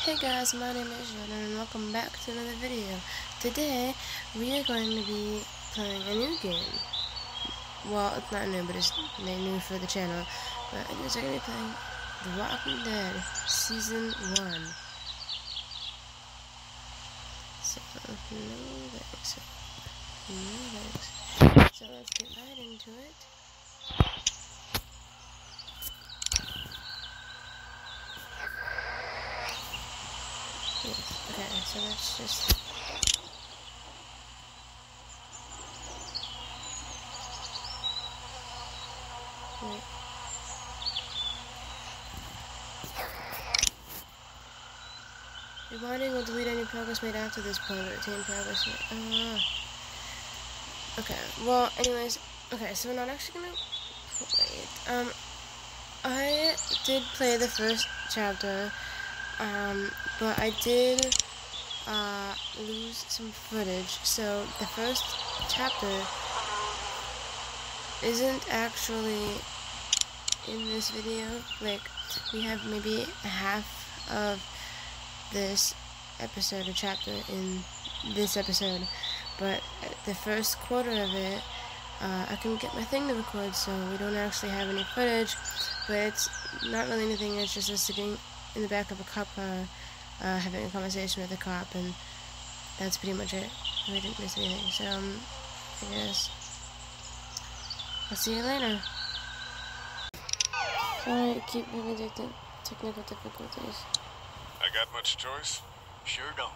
Hey guys, my name is Jordan and welcome back to another video. Today, we are going to be playing a new game. Well, it's not new, but it's new for the channel. But we're going to be playing The Walking Dead Season 1. So, no thanks. No thanks. So let's get right into it. Yes, okay, so let's just... Wait. Rewinding will delete any progress made after this point, but retain progress made. Okay, well, anyways, okay, so we're not actually gonna play it. I did play the first chapter, but I did, lose some footage, so the first chapter isn't actually in this video. Like, we have maybe half of this episode or chapter in this episode, but the first quarter of it, I couldn't get my thing to record, so we don't actually have any footage, but it's not really anything. It's just us sitting in the back of a cop car, having a conversation with a cop, and that's pretty much it. We didn't miss anything, so, I guess I'll see you later. Sorry, I keep having technical difficulties. I got much choice? Sure don't.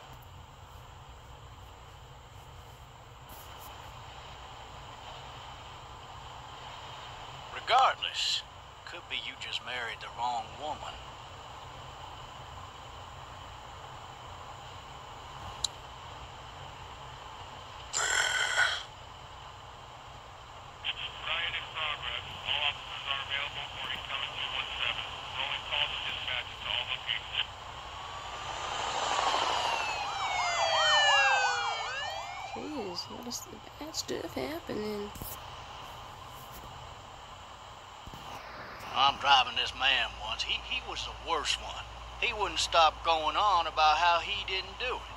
Regardless, could be you just married the wrong woman. Riot in progress. All officers are available for incoming 217. Rolling calls and dispatches to all locations. Jeez, what is the bad stuff happening? I'm driving this man once. He was the worst one. He wouldn't stop going on about how he didn't do it.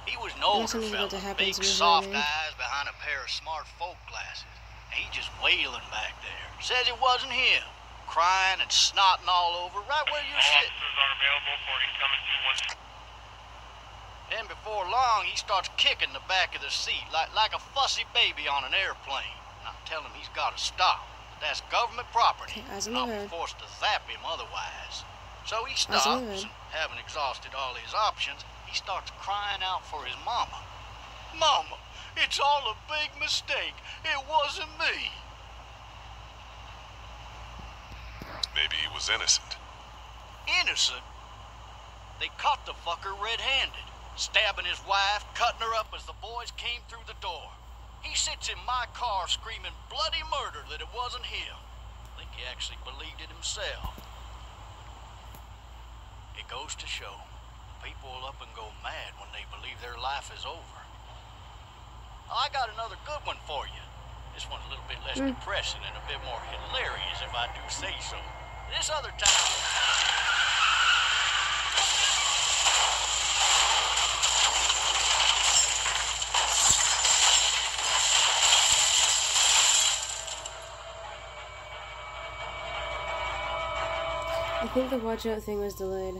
He was an older fella, big soft eyes behind a pair of smart folk glasses. And he just wailing back there. Says it wasn't him. Crying and snotting all over right where you're All sitting. officers are available for incoming 217. Then before long, he starts kicking the back of the seat like a fussy baby on an airplane. And I tell him he's got to stop. That's government property. Eyes on I'm the road. forced to zap him otherwise. So he stops, and having exhausted all his options, he starts crying out for his mama. Mama, it's all a big mistake. It wasn't me. Maybe he was innocent. Innocent? They caught the fucker red-handed, stabbing his wife, cutting her up as the boys came through the door. He sits in my car screaming bloody murder that it wasn't him. I think he actually believed it himself. It goes to show, people will up and go mad when they believe their life is over. I got another good one for you. This one's a little bit less depressing and a bit more hilarious, if I do say so. This other time... I think the watch out thing was delayed.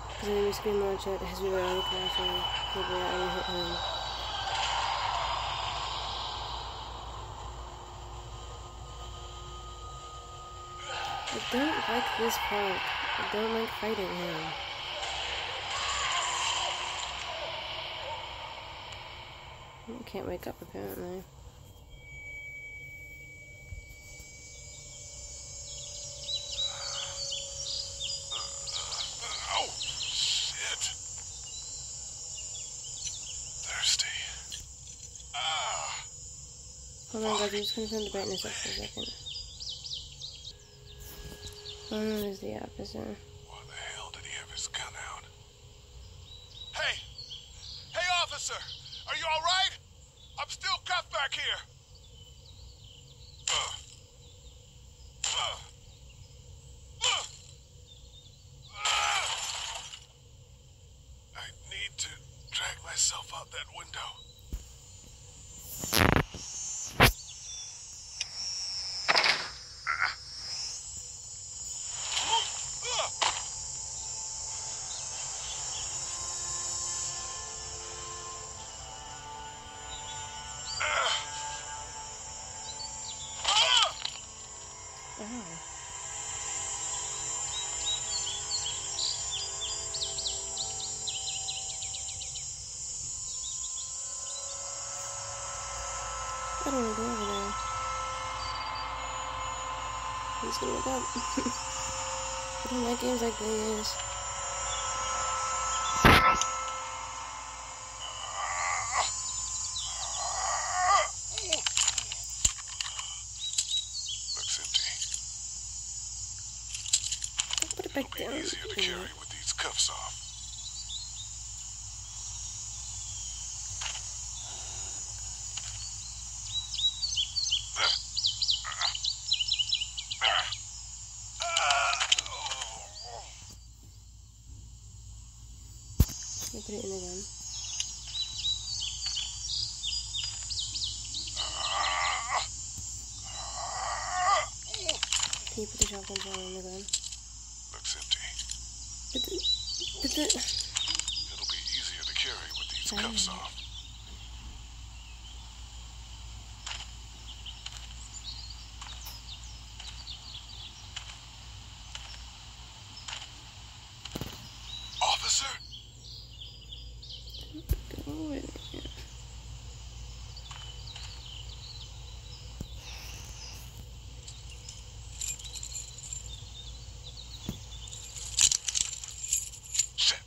Because when we scream watch out, as we were already crashing, maybe I already hit home. I don't like this part. I don't like fighting him. I can't wake up apparently. Oh, shit. Thirsty. Hold on guys, I'm just gonna turn the brightness up for a second. Oh no, there's the officer. Why the hell did he have his gun out? Hey! Hey, officer! Are you alright? I'm still cuffed back here! out that window. I don't want to go over there. He's gonna look up. I don't like games like this. Looks empty. I'll put it back down. Easier to carry with these cuffs off. I'll put it in again. Can you put the shotgun shell in again? Looks empty. But the... It'll be easier to carry with these cuffs off. Officer? Go over there. Shit.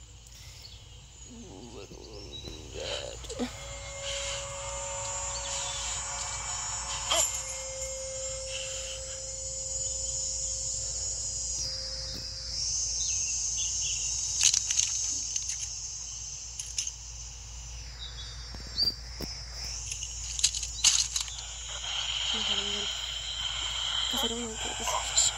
Because I don't like this. Officer.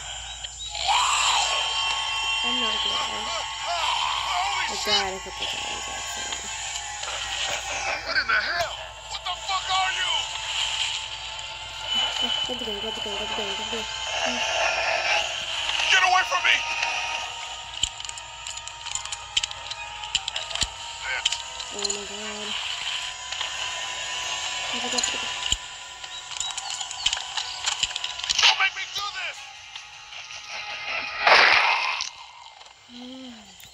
I'm not good at it. Holy I shit! died a couple times, actually. What in the hell? What the fuck are you? Grab the gun, grab the gun, grab the gun, grab the gun. Get away from me! Oh my god. Grab it, grab it, grab it. Don't make me do this!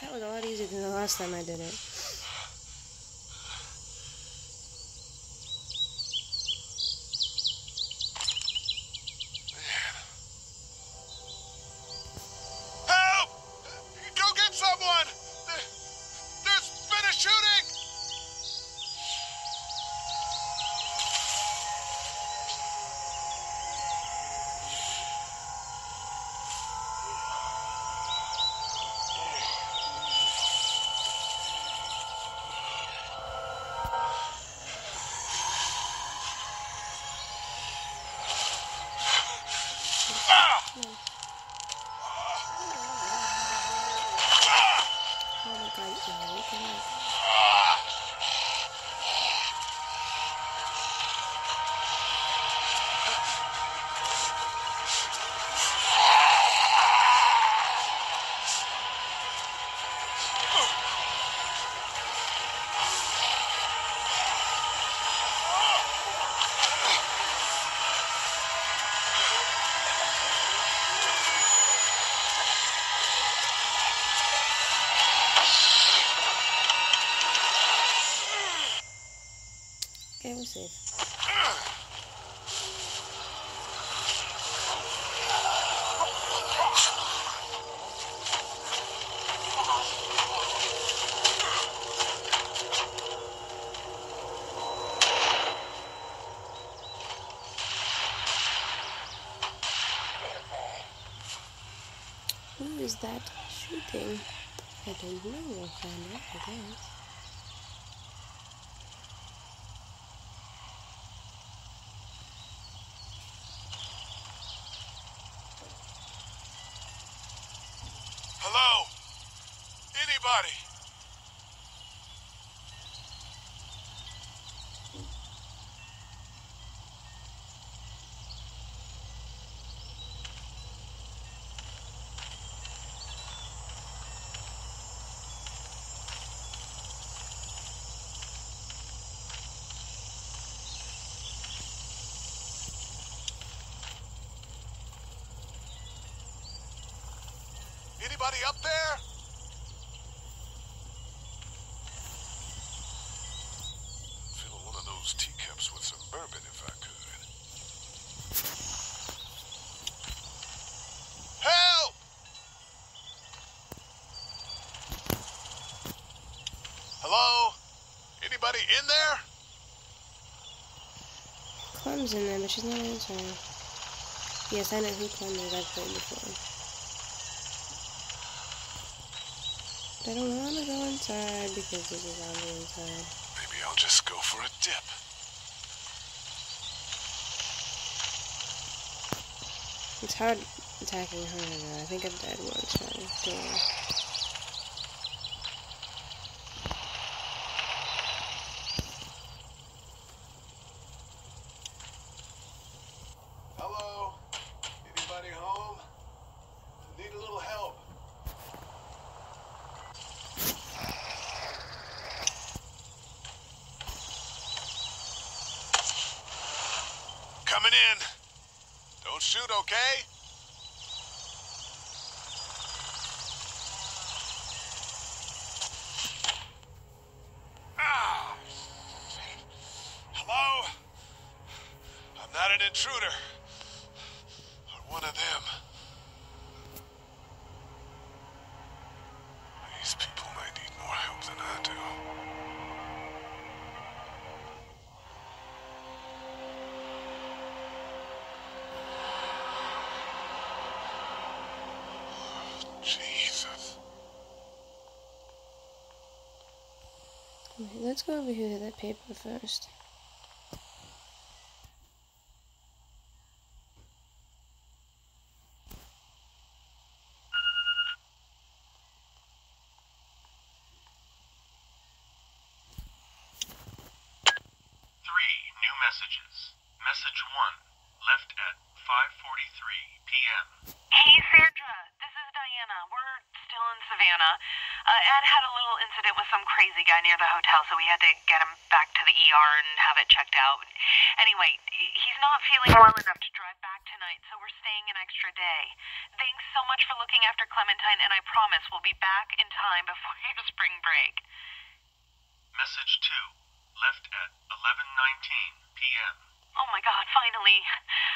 That was a lot easier than the last time I did it. Help! Go get someone! There's been a shooting! Oh my god, you're waking up. Okay, we're safe. Who is that shooting? I don't know. We'll find out, I guess. Hello? Anybody? Anybody up there? Fill one of those teacups with some bourbon if I could. Help! Hello? Anybody in there? Clem's in there, but she's not answering. Yes, I know who Clem is. I've played before. But I don't want to go inside because there's a zombie inside. Maybe I'll just go for a dip. It's hard attacking her, though. I think I've died once trying to do it. Hello? Anybody home? Need a little help. Coming in. Don't shoot, okay? Ah! Hello? I'm not an intruder. Or one of them. These people might need more help than I do. Jesus. Okay, let's go over here to that paper first. New messages. Message 1, left at 5:43 p.m. Hey, Sandra. This is Diana. We're still in Savannah. Ed had a little incident with some crazy guy near the hotel, so we had to get him back to the ER and have it checked out. Anyway, he's not feeling well enough to drive back tonight, so we're staying an extra day. Thanks so much for looking after Clementine, and I promise we'll be back in time before your spring break. Message 2, left at 11:19 p.m. Oh my God, finally.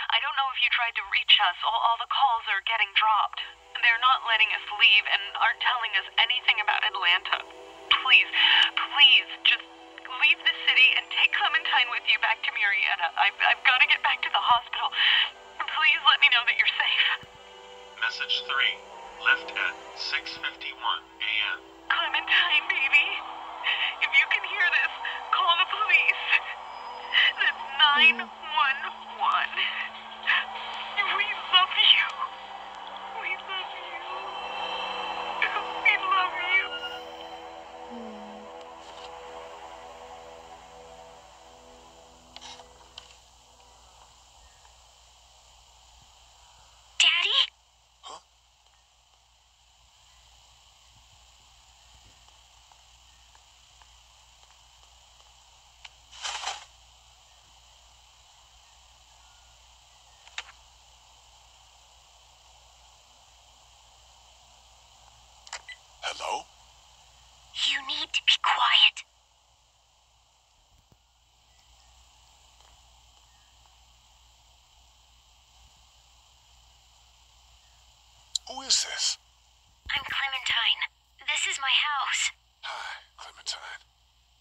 I don't know if you tried to reach us. All the calls are getting dropped. They're not letting us leave and aren't telling us anything about Atlanta. Please, just leave the city and take Clementine with you back to Murrieta. I've got to get back to the hospital. Please let me know that you're safe. Message 3, left at 6:51 a.m. Clementine, baby. If you can hear this, call the police. That's 911. We love you. We love you. We love you. Daddy? Huh? Hello? You need to be quiet. Who is this? I'm Clementine. This is my house. Hi, Clementine.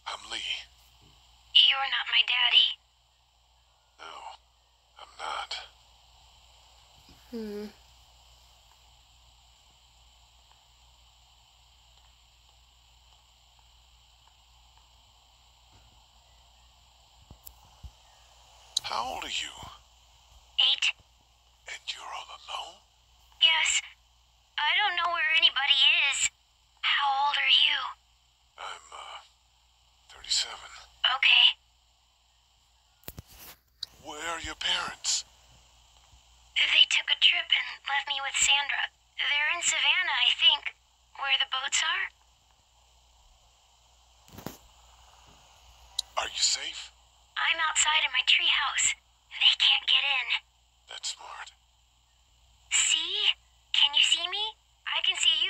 I'm Lee. You're not my daddy. No, I'm not. How old are you? 8? And you're all alone? Yes. I don't know where anybody is. How old are you? I'm, 37. Okay. Where are your parents? They took a trip and left me with Sandra. They're in Savannah, I think. Where the boats are? Are you safe? I'm outside in my treehouse. They can't get in. That's smart. See? Can you see me? I can see you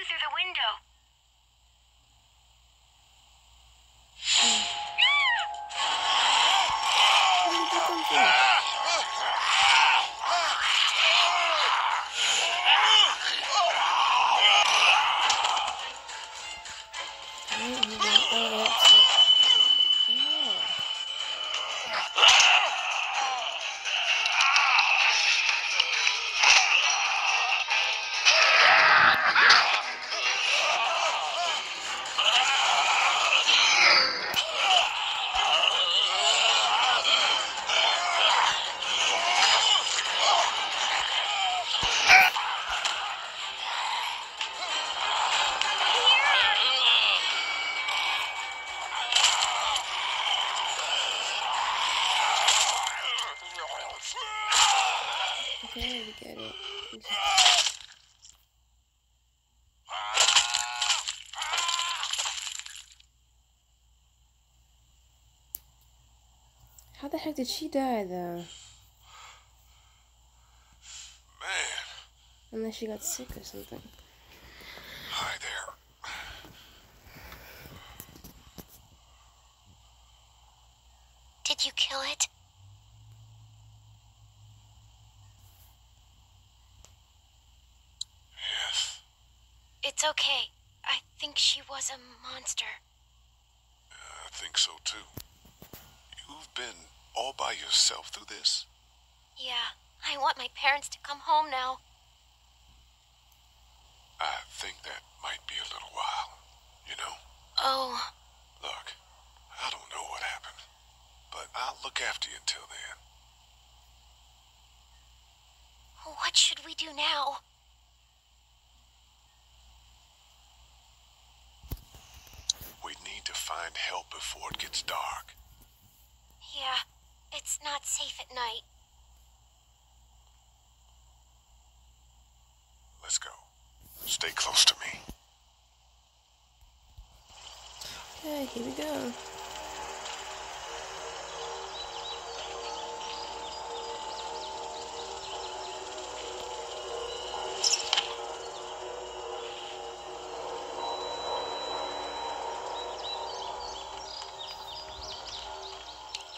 How the heck did she die, though? Man. Unless she got sick or something. Hi there. Did you kill it? Yes. It's okay. I think she was a monster. I think so too. You've been all by yourself through this? Yeah, I want my parents to come home now. I think that might be a little while, you know? Oh. Look, I don't know what happened, but I'll look after you until then. What should we do now? We need to find help before it gets dark. Yeah, it's not safe at night. Let's go. Stay close to me. Okay, here we go.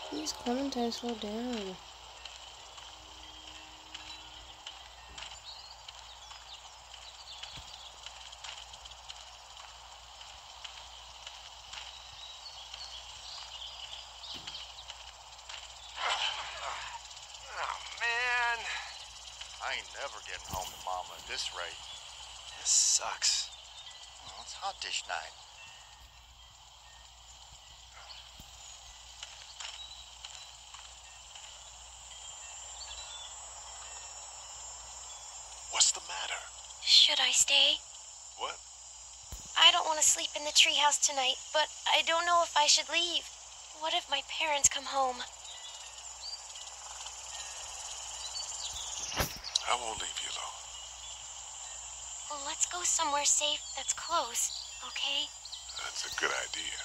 Please, Clementine, slow down. Oh, man. I ain't never getting home to Mama at this rate. This sucks. Well, it's hot dish night. What's the matter? Should I stay? What? I don't want to sleep in the treehouse tonight, but I don't know if I should leave. What if my parents come home? I won't leave you alone. Well, let's go somewhere safe that's close, okay? That's a good idea.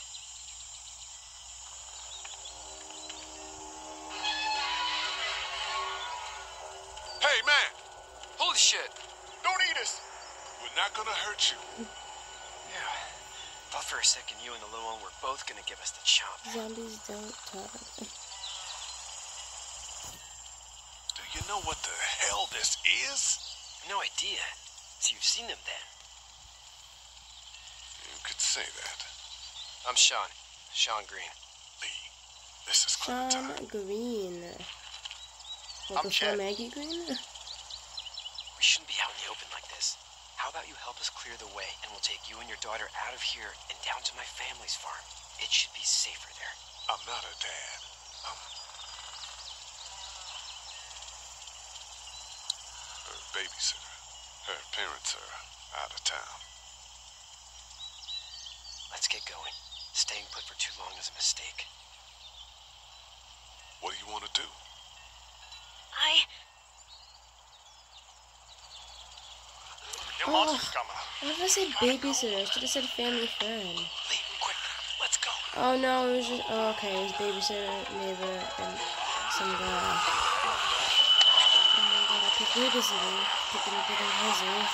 Hey, man! Holy shit. Don't eat us! We're not gonna hurt you. Yeah. Thought for a second you and the little one were both gonna give us the chomp. Zombies don't talk. Do you know what the hell this is? No idea. So you've seen them then? You could say that. I'm Sean. Sean Green. Lee, this is Sean Clementine. Green. What, I'm before Chet. Maggie Green? We shouldn't be out in the open like this. How about you help us clear the way, and we'll take you and your daughter out of here and down to my family's farm. It should be safer there. I'm not a dad. I'm her babysitter. Her parents are out of town. Let's get going. Staying put for too long is a mistake. What do you want to do? Your Oh. monster's coming. Why did I say babysitter? I should have said family friend. Leave, quick. Let's go. Oh no, it was just. Oh, okay, it was babysitter, neighbor, and some guy. Oh my god, I picked babysitter. Picking up with a puzzle.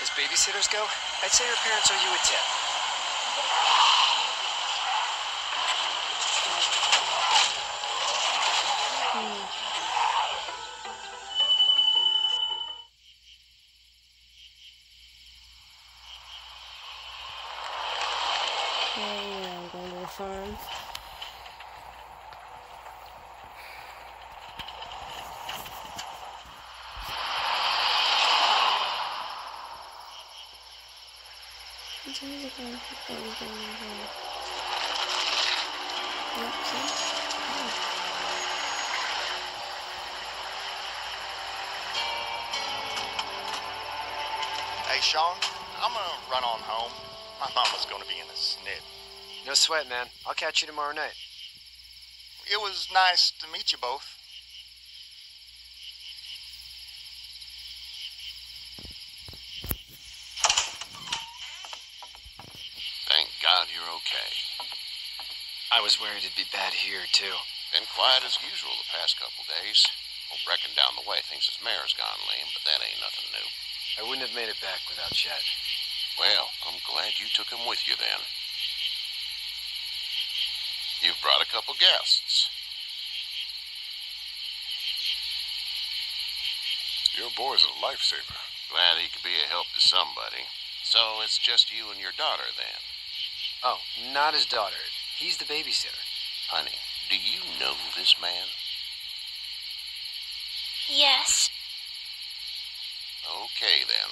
As babysitters go, I'd say your parents owe you a tip. Yeah, I'm going to the farm. Hey, Sean, I'm gonna run on home. My mama's gonna be in a snit. No sweat, man. I'll catch you tomorrow night. It was nice to meet you both. Thank God you're okay. I was worried it'd be bad here, too. Been quiet as usual the past couple days. Well, Brecken down the way thinks his mare's gone lame, but that ain't nothing new. I wouldn't have made it back without Chet. Well, I'm glad you took him with you then. You've brought a couple guests. Your boy's a lifesaver. Glad he could be a help to somebody. So it's just you and your daughter then? Oh, not his daughter. He's the babysitter. Honey, do you know this man? Yes. Okay then.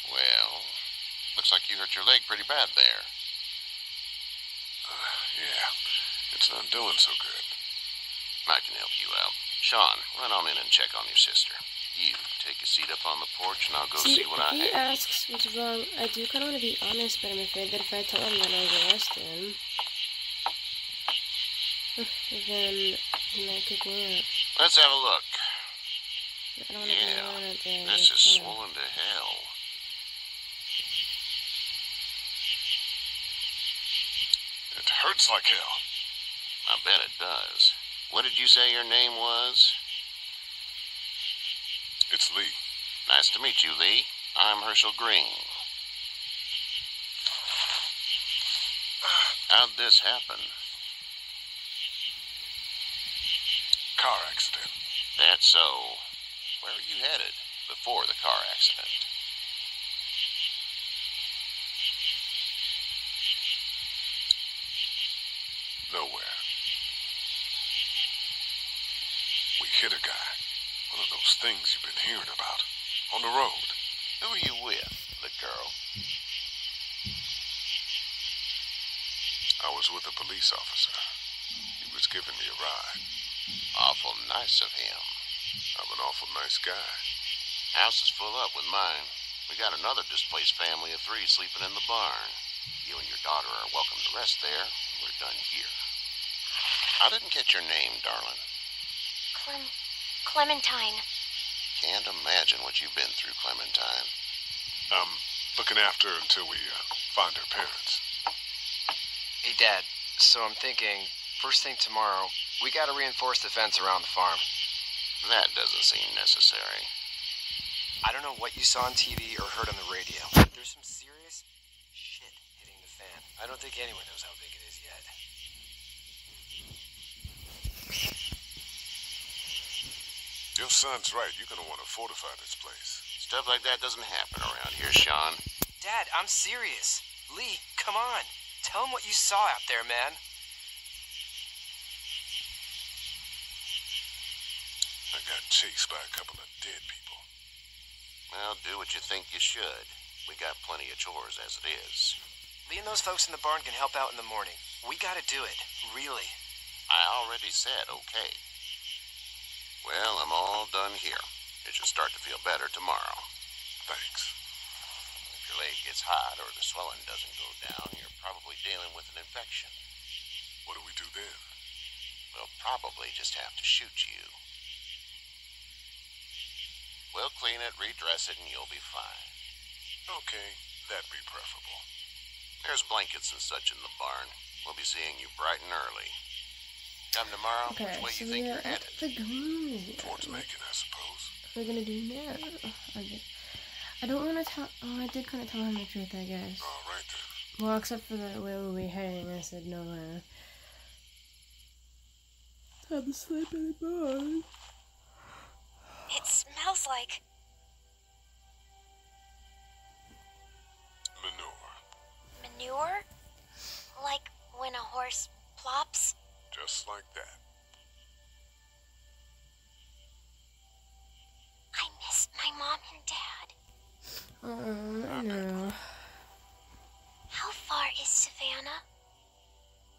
Well, looks like you hurt your leg pretty bad there. Yeah, it's not doing so good. I can help you out. Sean, run on in and check on your sister. You take a seat up on the porch and I'll go see what I have. If he asks what's wrong, I do kind of want to be honest, but I'm afraid that if I tell him that I was arrested, then he might kick me out. Let's have a look. I don't want to be alone out there. This is swollen to hell. It hurts like hell. I bet it does. What did you say your name was? It's Lee. Nice to meet you, Lee. I'm Herschel Green. How'd this happen? Car accident. That's so. Where were you headed before the car accident? Nowhere. We hit a guy. One of those things you've been hearing about. On the road. Who are you with? The girl? I was with a police officer. He was giving me a ride. Awful nice of him. I'm an awful nice guy. House is full up with mine. We got another displaced family of 3 sleeping in the barn. You and your daughter are welcome to rest there. We're done here. I didn't get your name, darling. Clementine. Can't imagine what you've been through, Clementine. I'm looking after her until we find her parents. Hey, Dad. So I'm thinking, first thing tomorrow, we gotta reinforce the fence around the farm. That doesn't seem necessary. I don't know what you saw on TV or heard on the radio, but there's some serious shit hitting the fan. I don't think anyone knows how big it is yet. Your son's right. You're gonna want to fortify this place. Stuff like that doesn't happen around here, Sean. Dad, I'm serious. Lee, come on. Tell him what you saw out there, man. I got chased by a couple of dead people. Well, do what you think you should. We got plenty of chores as it is. Lee and those folks in the barn can help out in the morning. We gotta do it. Really. I already said okay. Well, I'm all done here. It should start to feel better tomorrow. Thanks. If your leg gets hot or the swelling doesn't go down, you're probably dealing with an infection. What do we do then? We'll probably just have to shoot you. We'll clean it, redress it, and you'll be fine. Okay, that'd be preferable. There's blankets and such in the barn. We'll be seeing you bright and early. Come tomorrow, Okay, which way so you think we are you're at headed? the green. Towards Macon, I suppose. What we're gonna do now? I don't want to tell. Oh, I did kind of tell him the truth, I guess. All right then. Well, except for the where we'll be heading. I said no. Time to sleep in the barn. It smells like manure. Like when a horse plops. Just like that. I miss my mom and dad. I know. How far is Savannah?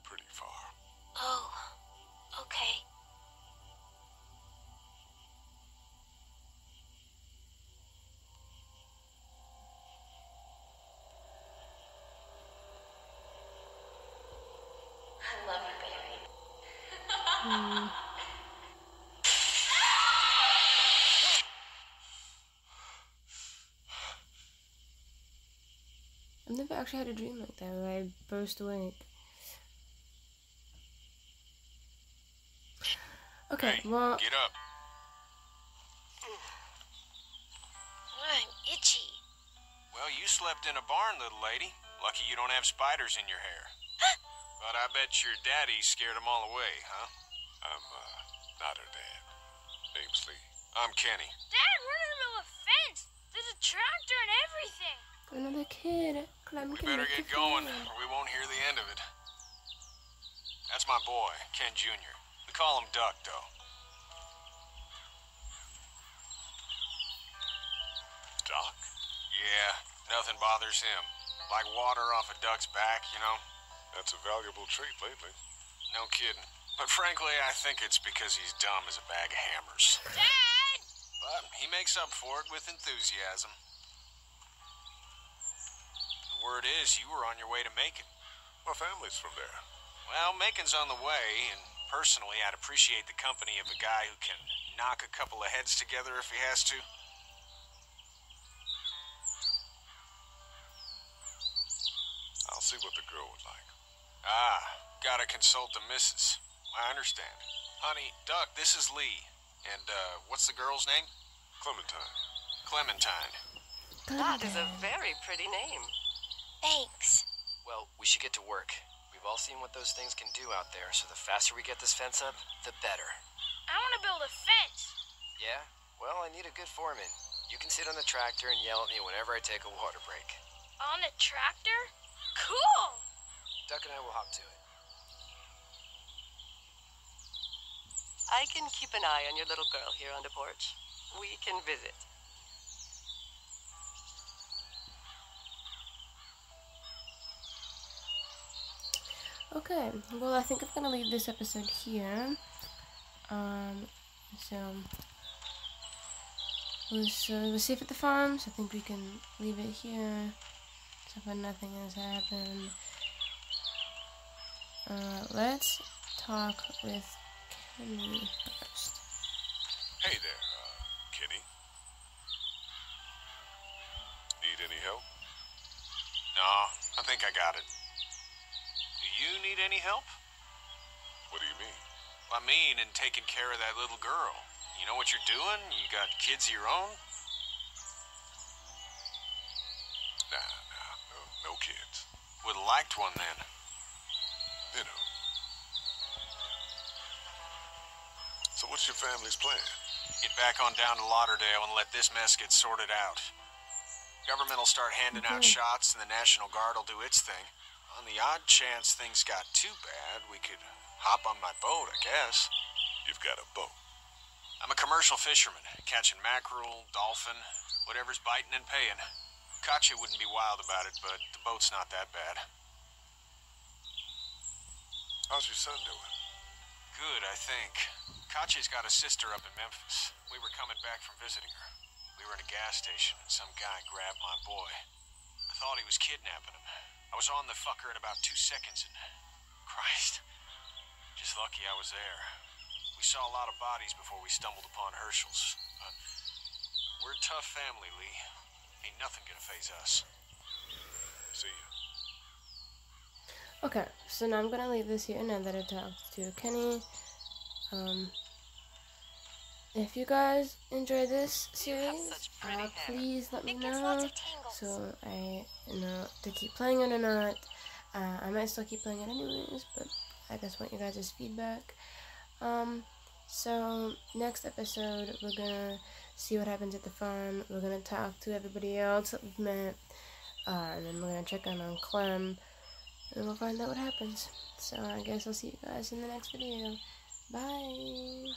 Pretty far. Oh, okay. never actually had a dream like that where I burst awake. Okay, hey, well... get up. I'm itchy. Well, you slept in a barn, little lady. Lucky you don't have spiders in your hair. But I bet your daddy scared them all away, huh? I'm, not her dad. Name's Lee. I'm Kenny. Dad, we're in the middle of a fence. There's a tractor and everything. Another kid. We better get going, or we won't hear the end of it. That's my boy, Ken Jr. We call him Duck, though. Doc? Yeah, nothing bothers him. Like water off a duck's back, you know? That's a valuable trait lately. No kidding. But frankly, I think it's because he's dumb as a bag of hammers. Dad! But he makes up for it with enthusiasm. The word is you were on your way to Macon. My family's from there. Well, Macon's on the way, and personally, I'd appreciate the company of a guy who can knock a couple of heads together if he has to. I'll see what the girl would like. Ah, gotta consult the missus. I understand. Honey, Duck, this is Lee. And, what's the girl's name? Clementine. Clementine. That is a very pretty name. Thanks. Well, we should get to work. We've all seen what those things can do out there, so the faster we get this fence up, the better. I want to build a fence. Yeah? Well, I need a good foreman. You can sit on the tractor and yell at me whenever I take a water break. On the tractor? Cool! Duck and I will hop to it. I can keep an eye on your little girl here on the porch. We can visit. Okay, well, I think I'm gonna leave this episode here. We're safe at the farm, so I think we can leave it here. So far nothing has happened. Let's talk with Kenny first. Hey there, Kenny. Need any help? No, I think I got it. Do you need any help? What do you mean? I mean, in taking care of that little girl. You know what you're doing? You got kids of your own? No kids. Would've liked one then. You know. So what's your family's plan? Get back on down to Lauderdale and let this mess get sorted out. Government will start handing out shots and the National Guard will do its thing. On the odd chance things got too bad, we could hop on my boat, I guess. You've got a boat? I'm a commercial fisherman, catching mackerel, dolphin, whatever's biting and paying. Katya wouldn't be wild about it, but the boat's not that bad. How's your son doing? Good, I think. Katya's got a sister up in Memphis. We were coming back from visiting her. We were at a gas station and some guy grabbed my boy. I thought he was kidnapping him. I was on the fucker in about 2 seconds and... Christ. Just lucky I was there. We saw a lot of bodies before we stumbled upon Herschel's. But we're a tough family, Lee. Ain't nothing gonna faze us. See you. Okay, so now I'm gonna leave this here now that I talked to Kenny. If you guys enjoy this series, please let me know so I know to keep playing it or not. I might still keep playing it anyways, but I just want you guys' feedback. So next episode we're gonna see what happens at the farm. We're gonna talk to everybody else that we've met, and then we're gonna check in on Clem, and we'll find out what happens. So I guess I'll see you guys in the next video. Bye.